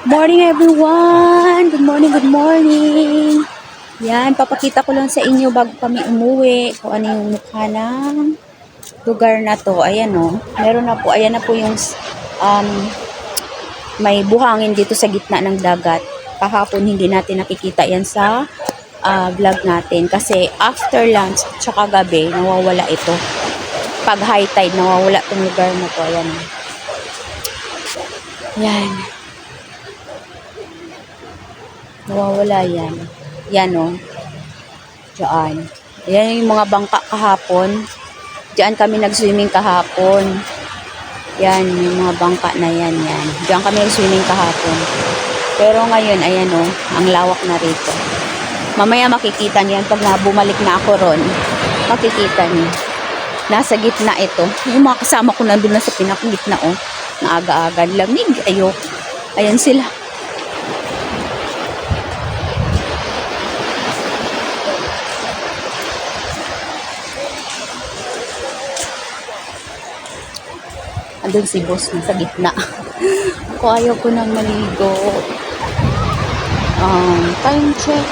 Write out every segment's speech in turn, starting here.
Morning everyone! Good morning, good morning! Yan, papakita ko lang sa inyo bago kami umuwi kung ano yung mukha ng lugar na to. Ayan o, meron na po, ayan na po yung may buhangin dito sa gitna ng dagat. Kahapon hindi natin nakikita yan sa vlog natin kasi after lunch tsaka gabi nawawala ito. Pag high tide nawawala itong lugar na to. Ayan. Yan. Nawawala yan. Yan o. Diyan. Yan yung mga bangka kahapon. Diyan kami nag-swimming kahapon. Yan, yung mga bangka na yan. Yan. Diyan kami nag-swimming kahapon. Pero ngayon, ayan o. Ang lawak na rito. Mamaya makikita niyan pag bumalik na ako ron. Makikita niyo. Nasa gitna ito. Yung mga kasama ko nandun na sa pinakagitna o. Naaga-aga. Lamig. Ayok. Ayan sila. Andun si boss na sa gitna. Ako ayaw ko nang maligo. Time check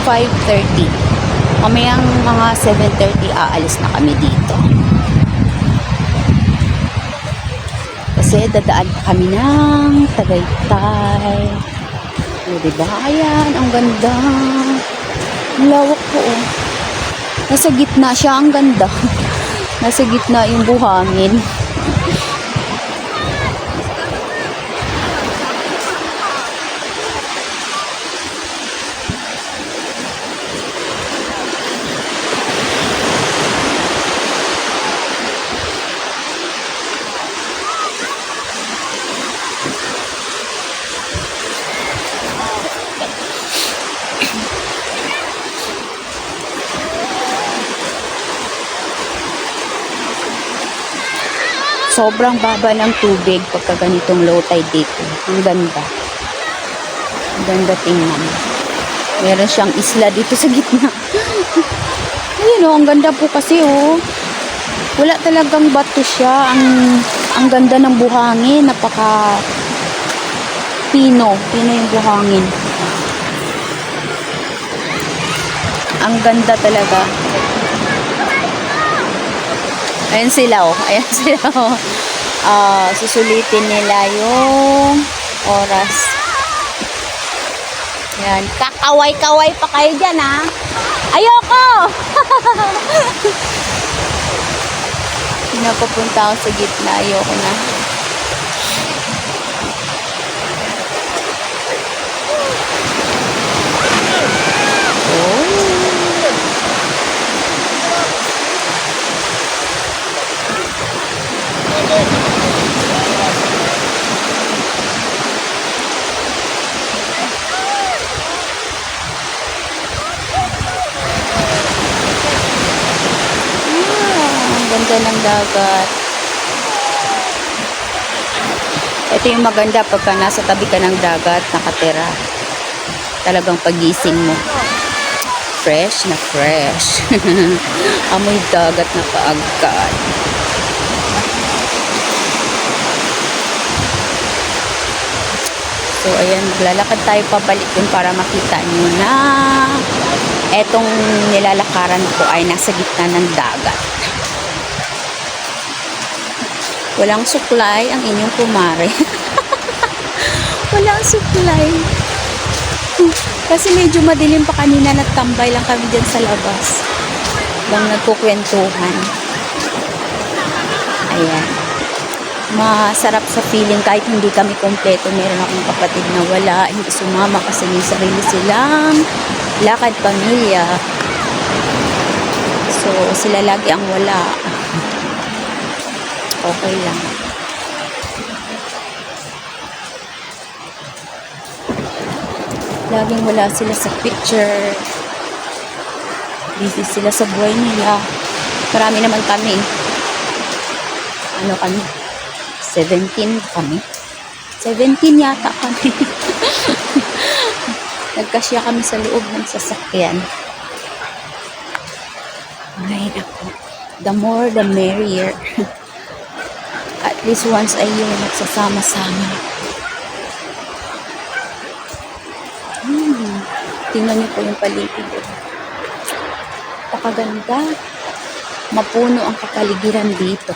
5:30. Mamayang mga 7:30 aalis na kami dito. Kasi dadaan pa kami ng Tagaytay. O, diba? Ayan, ang ganda. Ang lawak po. Oh. Nasa gitna siya, ang ganda. Nasa gitna yung buhangin. Sobrang baba ng tubig pagka ganitong low tide dito. Ang ganda. Ang ganda tingnan. Meron siyang isla dito sa gitna. Ayun o, ang ganda po kasi o. Wala talagang bato siya. Ang ganda ng buhangin. Napaka pino. Pino yung buhangin. Ang ganda talaga. Ayan sila oh. Ayan sila oh. Susulitin nila yung oras. Ayan. Kakaway-kaway pa kayo dyan ha. Ayoko! Pinapapunta ako sa gitna. Ayoko na. Ganda ng dagat. Ito yung maganda pagka nasa tabi ka ng dagat, nakatira. Talagang pagising mo. Fresh na fresh. Amoy dagat na kaagad. So, ayan, maglalakad tayo pabalik dun para makita nyo na etong nilalakaran ko ay nasa gitna ng dagat. Walang supply ang inyong kumare. Walang supply. Kasi medyo madilim pa kanina, nagtambay lang kami dyan sa labas. Bang nagkukwentuhan. Ayan. Masarap sa feeling kahit hindi kami kompleto. Meron akong kapatid na wala, hindi sumama kasi may sarili silang lakad pamilya. So, sila lagi ang wala. Okay lang. Laging wala sila sa picture. Busy sila sa buhay nila. Marami naman kami. Ano kami? 17 kami. 17 yata kami. Nagkasya kami sa loob ng sasakyan. Ay, naku. The more, the merrier. At least once a year, nagsasama-sama. Tingnan niyo po yung paligid. Napakaganda. Mapuno ang kapaligiran dito.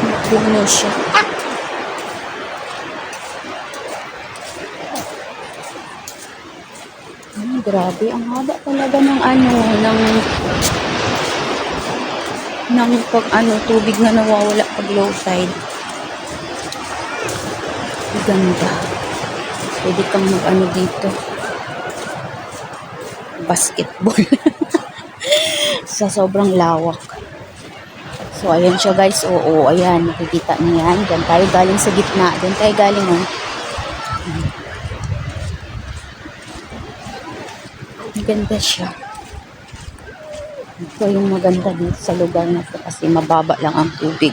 Mapuno siya. Grabe, ang haba talaga ng tubig na nawawala pag low tide. Ang ganda. Pwede kang dito. Basketball. Sa sobrang lawak. So, ayan siya guys. Oo, ayan. Nakikita niyo yan. Diyan tayo galing sa gitna. Diyan tayo galing, oh. Maganda siya. Ito yung maganda dito sa lugar na ito kasi mababa lang ang tubig.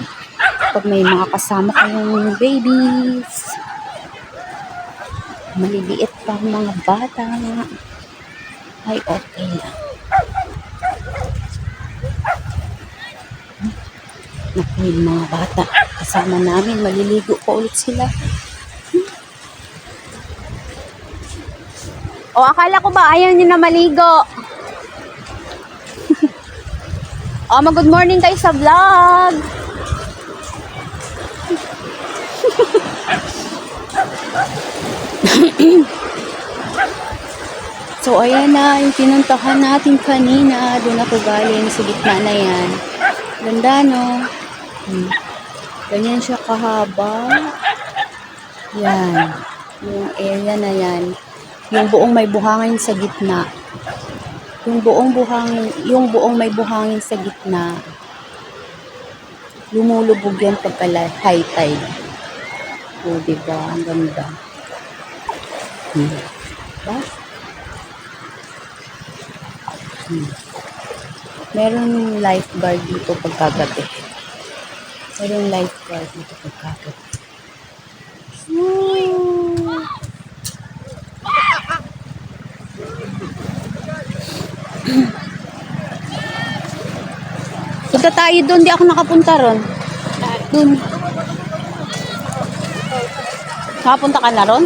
Pag may mga kasama kayong babies, maliliit pa mga bata, ay okay lang. Naku, yung mga bata kasama namin, maliligo pa ulit sila. O, akala ko ba ayaw niyo na maligo? O, mag-good morning kayo sa vlog. So, ayan na, yung pinuntahan natin kanina. Doon ako galing sa gitna na yan. Ganda, no? Ganyan siya kahaba. Yan. Yung area na yan. Yung buong may buhangin sa gitna. Yung buong may buhangin sa gitna. Lumulubog yan pagka high tide. O, diba? Ang ganda. Diba? Meron lifeguard dito pagkagabi. Meron lifeguard dito pagkagabi. Punta tayo doon, di ako nakapunta ron. Doon. Nakapunta ka na ron?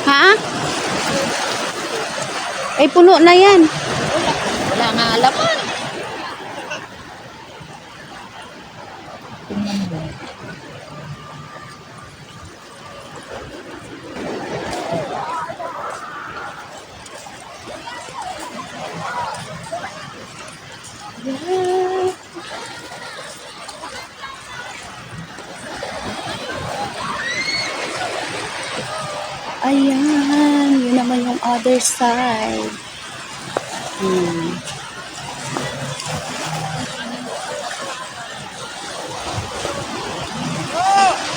Ha? Ay, puno na yan. Wala nga alaman. Ayan, yun naman yung other side.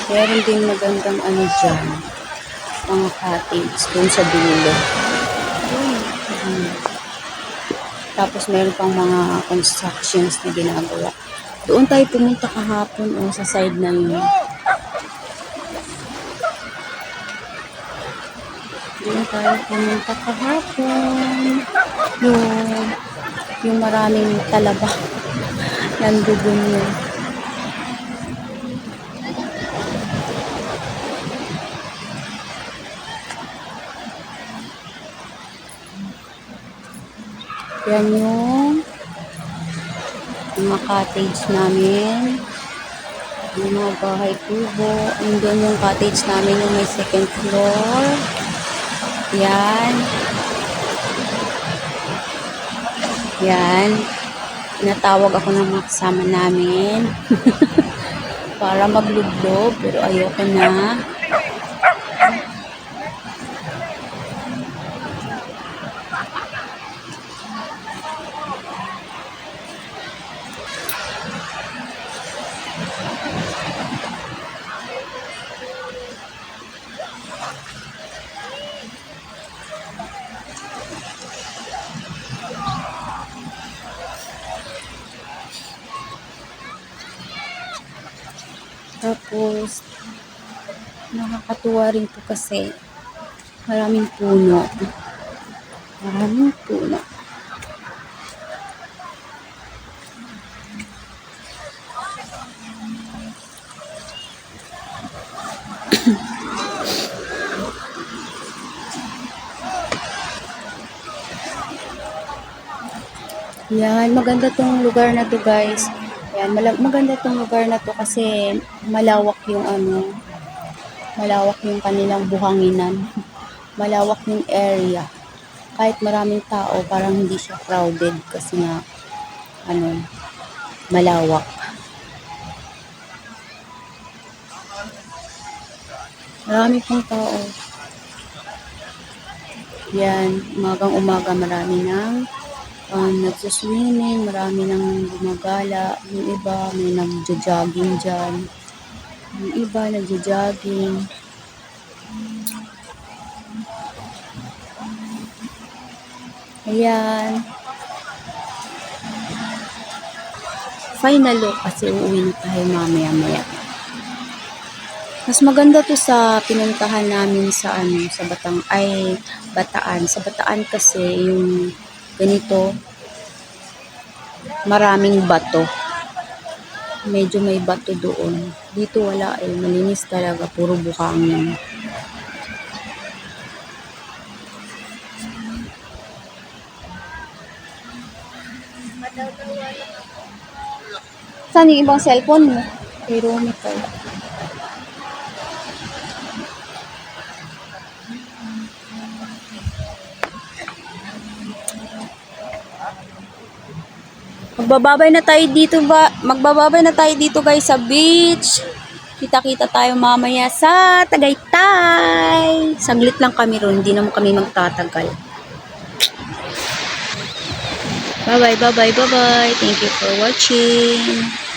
Meron din magandang dyan. Mga cottage dun sa dulo. Tapos meron pang mga constructions na ginagawa. Doon tayo pumunta kahapon sa side na yun. Doon tayo pumunta kahapon. Yung maraming talaba. Nandoon yun. Yan yung mga cottage namin. Yung mga bahay kubo. Doon yung cottage namin yung may second floor. Yan. Yan. Tinatawag ako ng mga kasama namin. Para maglublob. Pero ayoko na. Tapos, nakakatuwa rin po kasi Maraming puno. Maraming puno. Yan, maganda tong lugar na to guys. Yan, maganda tong lugar na to kasi malawak yung malawak yung kanilang buhanginan. Malawak yung area. Kahit maraming tao, parang hindi siya crowded kasi nga, malawak. Marami pong tao. Yan, umagang-umaga marami nang nagsuswimming, marami nang gumagala. Yung iba, may nagja-jogging dyan. Yung iba, nagja-jogging. Ayan. Final look kasi uuwi na tayo mamaya-maya. Mas maganda to sa pinuntahan namin sa sa Bataan. Sa Bataan kasi yung ganito maraming bato. Medyo may bato doon. Dito wala malinis talaga, puro buhangin. Saan yung ibang cellphone mo? Kay Romy kayo. Magbababay na tayo dito guys sa beach. Kita-kita tayo mamaya sa Tagaytay. Saglit lang kami ron, hindi naman kami magtatagal. Bye-bye. Thank you for watching.